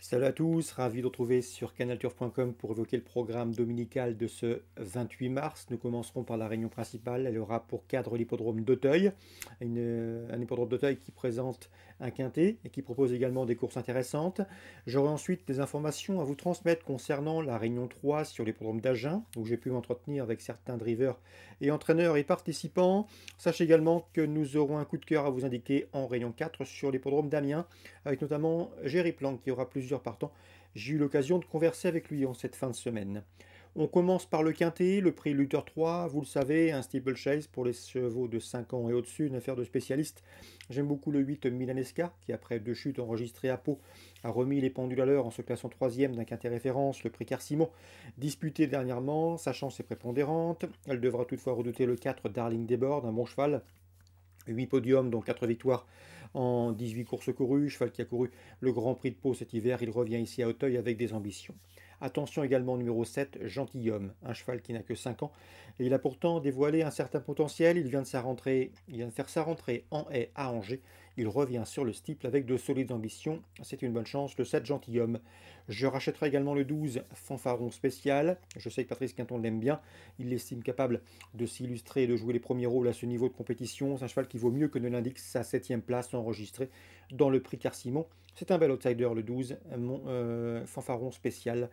Salut à tous, ravi de vous retrouver sur canalturf.com pour évoquer le programme dominical de ce 28 mars. Nous commencerons par la réunion principale. Elle aura pour cadre l'hippodrome d'Auteuil, un hippodrome d'Auteuil qui présente un quintet et qui propose également des courses intéressantes. J'aurai ensuite des informations à vous transmettre concernant la réunion 3 sur l'hippodrome d'Agen, où j'ai pu m'entretenir avec certains drivers et entraîneurs et participants. Sachez également que nous aurons un coup de cœur à vous indiquer en réunion 4 sur l'hippodrome d'Amiens, avec notamment Géry Planck qui aura plusieurs partants. J'ai eu l'occasion de converser avec lui en cette fin de semaine. On commence par le quintet, le prix Luther 3, vous le savez, un steeplechase pour les chevaux de 5 ans et au-dessus, une affaire de spécialiste. J'aime beaucoup le 8 Milanesca, qui après 2 chutes enregistrées à Pau, a remis les pendules à l'heure en se classant 3e d'un quintet référence, le prix Carcimon, disputé dernièrement, sa chance est prépondérante. Elle devra toutefois redouter le 4 Darling Debord, un bon cheval. 8 podiums, dont 4 victoires en 18 courses courues. Cheval qui a couru le Grand Prix de Pau cet hiver. Il revient ici à Auteuil avec des ambitions. Attention également au numéro 7, Gentilhomme, un cheval qui n'a que 5 ans. Et il a pourtant dévoilé un certain potentiel. Il vient de faire sa rentrée en haie à Angers. Il revient sur le steeple avec de solides ambitions. C'est une bonne chance, le 7 Gentilhomme. Je rachèterai également le 12 Fanfaron Spécial. Je sais que Patrice Quinton l'aime bien. Il l'estime capable de s'illustrer et de jouer les premiers rôles à ce niveau de compétition. C'est un cheval qui vaut mieux que ne l'indique sa 7e place enregistrée dans le prix Carcimon. C'est un bel outsider, le 12 Fanfaron Spécial.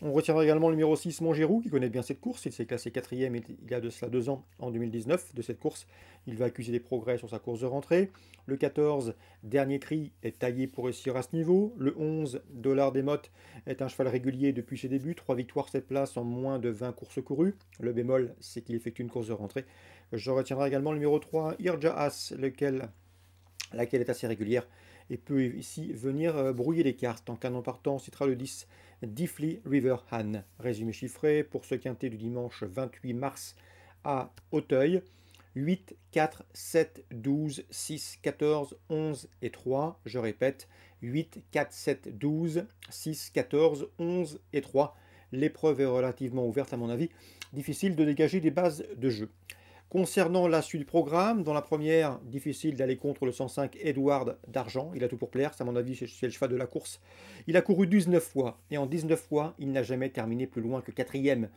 On retiendra également le numéro 6, Montgérou, qui connaît bien cette course. Il s'est classé 4e il y a de cela 2 ans, en 2019, de cette course. Il va accuser des progrès sur sa course de rentrée. Le 14, Dernier Cri, est taillé pour réussir à ce niveau. Le 11, Dollar des Mottes, est un cheval régulier depuis ses débuts. 3 victoires, 7 places en moins de 20 courses courues. Le bémol, c'est qu'il effectue une course de rentrée. Je retiendrai également le numéro 3, Irja As, laquelle est assez régulière et peut ici venir brouiller les cartes. En cas partant, on citera le 10, Diffley River Han. Résumé chiffré pour ce quintet du dimanche 28 mars à Auteuil. 8, 4, 7, 12, 6, 14, 11 et 3. Je répète, 8, 4, 7, 12, 6, 14, 11 et 3. L'épreuve est relativement ouverte à mon avis. Difficile de dégager des bases de jeu. Concernant la suite du programme, dans la première, difficile d'aller contre le 105 Edward d'Argent. Il a tout pour plaire, c'est à mon avis, c'est le cheval de la course. Il a couru 19 fois, et en 19 fois, il n'a jamais terminé plus loin que 4e.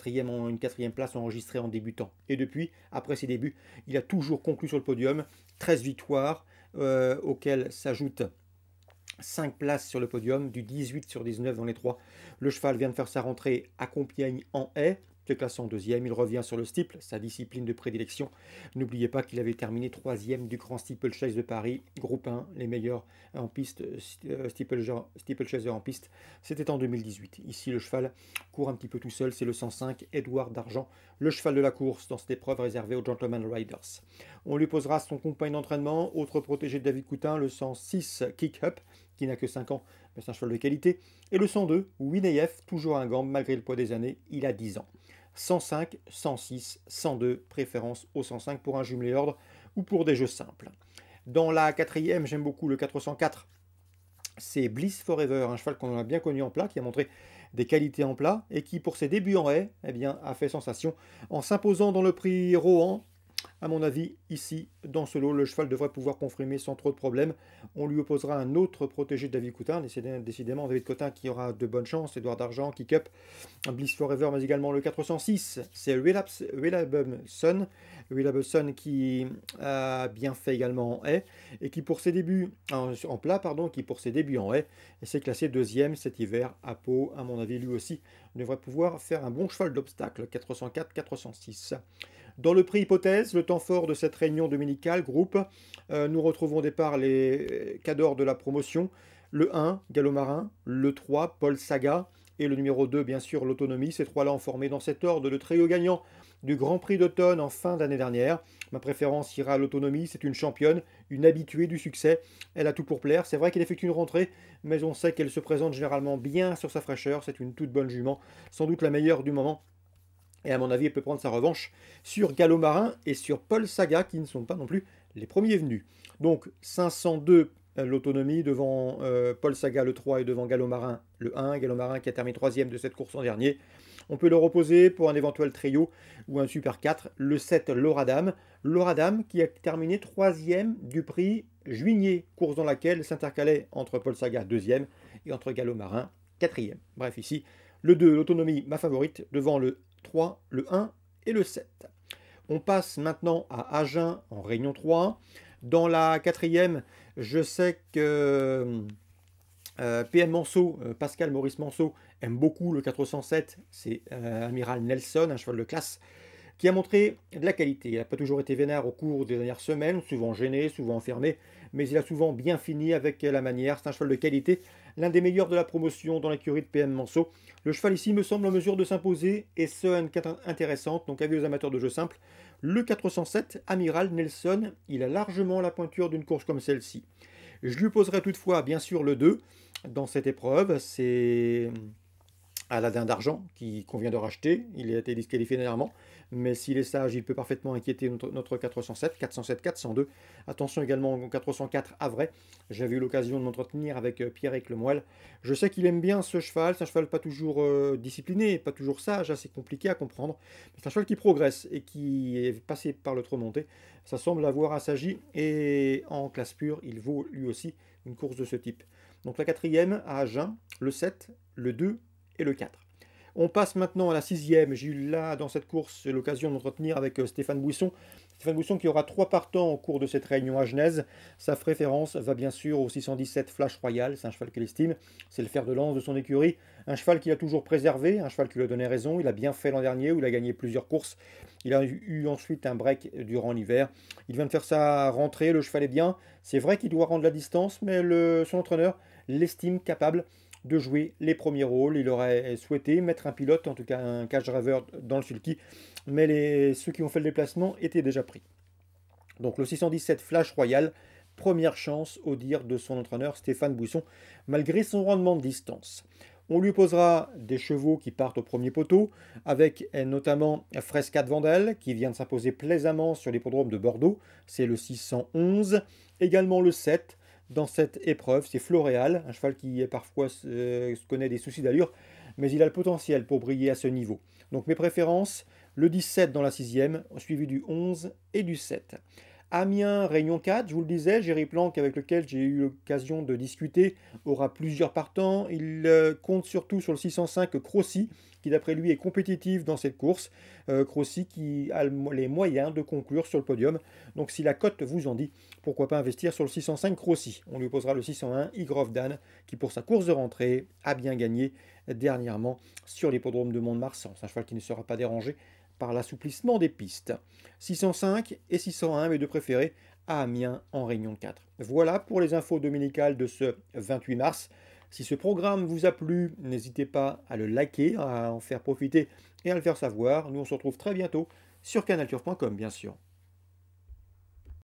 Une 4e place enregistrée en débutant. Et depuis, après ses débuts, il a toujours conclu sur le podium. 13 victoires, auxquelles s'ajoutent 5 places sur le podium, du 18 sur 19 dans les 3. Le cheval vient de faire sa rentrée à Compiègne en haie. Se classant 2e, il revient sur le steeple, sa discipline de prédilection. N'oubliez pas qu'il avait terminé 3e du Grand Steeplechase de Paris, groupe 1, les meilleurs en piste, steeplechasers en piste. C'était en 2018. Ici, le cheval court un petit peu tout seul, c'est le 105 Edward d'Argent, le cheval de la course dans cette épreuve réservée aux Gentleman Riders. On lui posera son compagnon d'entraînement, autre protégé de David Coutin, le 106 Kick Up, qui n'a que 5 ans, mais c'est un cheval de qualité. Et le 102, Winayef, toujours un gambe malgré le poids des années, il a 10 ans. 105, 106, 102, préférence au 105 pour un jumelé ordre ou pour des jeux simples. Dans la 4e, j'aime beaucoup le 404. C'est Bliss Forever, un cheval qu'on a bien connu en plat, qui a montré des qualités en plat et qui, pour ses débuts en haie, eh bien, a fait sensation en s'imposant dans le prix Rohan. À mon avis, ici, dans ce lot, le cheval devrait pouvoir confirmer sans trop de problèmes. On lui opposera un autre protégé de David Coutin, décidément David Coutin qui aura de bonnes chances, Edouard d'Argent, Kick Up, Bliss Forever, mais également le 406, c'est Reliable Sun qui a bien fait également en haie, et qui pour ses débuts, en plat, pardon, qui pour ses débuts en haie, s'est classé 2e cet hiver à Pau. À mon avis, lui aussi devrait pouvoir faire un bon cheval d'obstacle, 404-406. Dans le prix hypothèse, le temps fort de cette réunion dominicale, groupe, nous retrouvons au départ les cadors de la promotion, le 1, Gallo-Marin, le 3, Paul Saga, et le numéro 2, bien sûr, l'Autonomie. Ces trois-là ont formé dans cet ordre le trio gagnant du Grand Prix d'automne en fin d'année dernière. Ma préférence ira à l'Autonomie, c'est une championne, une habituée du succès. Elle a tout pour plaire. C'est vrai qu'elle effectue une rentrée, mais on sait qu'elle se présente généralement bien sur sa fraîcheur. C'est une toute bonne jument, sans doute la meilleure du moment. Et à mon avis, elle peut prendre sa revanche sur Gallo-Marin et sur Paul Saga, qui ne sont pas non plus les premiers venus. Donc 502 l'Autonomie devant Paul Saga le 3 et devant Gallo-Marin le 1. Gallo-Marin qui a terminé 3e de cette course en dernier. On peut le reposer pour un éventuel trio ou un super 4, le 7 Loradam. Loradam qui a terminé 3e du prix Juigné, course dans laquelle s'intercalait entre Paul Saga 2e et entre Gallo Marin 4e. Bref, ici, le 2, l'autonomie, ma favorite, devant le 3, le 1 et le 7. On passe maintenant à Agen en Réunion 3. Dans la 4e, je sais que PM Manceau, Pascal Maurice Manceau, aime beaucoup le 407. C'est Amiral Nelson, un cheval de classe, qui a montré de la qualité. Il n'a pas toujours été vénère au cours des dernières semaines, souvent gêné, souvent enfermé, mais il a souvent bien fini avec la manière. C'est un cheval de qualité, l'un des meilleurs de la promotion dans l'écurie de PM Manceau. Le cheval ici me semble en mesure de s'imposer, et ce, une carte intéressante, donc avis aux amateurs de jeu simple. Le 407, Amiral Nelson, il a largement la pointure d'une course comme celle-ci. Je lui poserai toutefois, bien sûr, le 2 dans cette épreuve. C'est Aladdin d'Argent qu'on vient de racheter. Il a été disqualifié dernièrement. Mais s'il est sage, il peut parfaitement inquiéter notre 407, 407, 402. Attention également au 404 Havray. J'avais eu l'occasion de m'entretenir avec Pierre-Éric Lemoyle. Je sais qu'il aime bien ce cheval. C'est un cheval pas toujours discipliné, pas toujours sage, assez compliqué à comprendre. C'est un cheval qui progresse et qui est passé par le trot monté. Ça semble avoir assagi. Et en classe pure, il vaut lui aussi une course de ce type. Donc la 4e à Agen, le 7, le 2 et le 4. On passe maintenant à la 6e. J'ai eu là, dans cette course, l'occasion de m'entretenir avec Stéphane Bouisson. Stéphane Bouisson qui aura 3 partants au cours de cette réunion agenaise. Sa préférence va bien sûr au 617 Flash Royal. C'est un cheval qu'il estime. C'est le fer de lance de son écurie. Un cheval qu'il a toujours préservé. Un cheval qui lui a donné raison. Il a bien fait l'an dernier où il a gagné plusieurs courses. Il a eu ensuite un break durant l'hiver. Il vient de faire sa rentrée. Le cheval est bien. C'est vrai qu'il doit rendre la distance, mais son entraîneur l'estime capable de jouer les premiers rôles. Il aurait souhaité mettre un pilote, en tout cas un cash driver dans le sulky, mais ceux qui ont fait le déplacement étaient déjà pris. Donc le 617 Flash Royal, première chance au dire de son entraîneur Stéphane Bouisson, malgré son rendement de distance. On lui posera des chevaux qui partent au premier poteau, avec notamment Fresca de Vandel, qui vient de s'imposer plaisamment sur l'hippodrome de Bordeaux, c'est le 611, également le 7, dans cette épreuve, c'est Floréal, un cheval qui parfois connaît des soucis d'allure, mais il a le potentiel pour briller à ce niveau. Donc mes préférences, le 17 dans la 6e, suivi du 11 et du 7. Amiens, Réunion 4, je vous le disais, Jerry Planck, avec lequel j'ai eu l'occasion de discuter, aura plusieurs partants. Il compte surtout sur le 605 Crossi, qui d'après lui est compétitif dans cette course. Crossi qui a les moyens de conclure sur le podium. Donc si la cote vous en dit, pourquoi pas investir sur le 605 Crossi. On lui posera le 601 Igrov Dan, qui pour sa course de rentrée a bien gagné dernièrement sur l'hippodrome de Mont-de-Marsan. C'est un cheval qui ne sera pas dérangé par l'assouplissement des pistes. 605 et 601, mes deux préférés, à Amiens en Réunion 4. Voilà pour les infos dominicales de ce 28 mars. Si ce programme vous a plu, n'hésitez pas à le liker, à en faire profiter et à le faire savoir. Nous on se retrouve très bientôt sur canalturf.com bien sûr.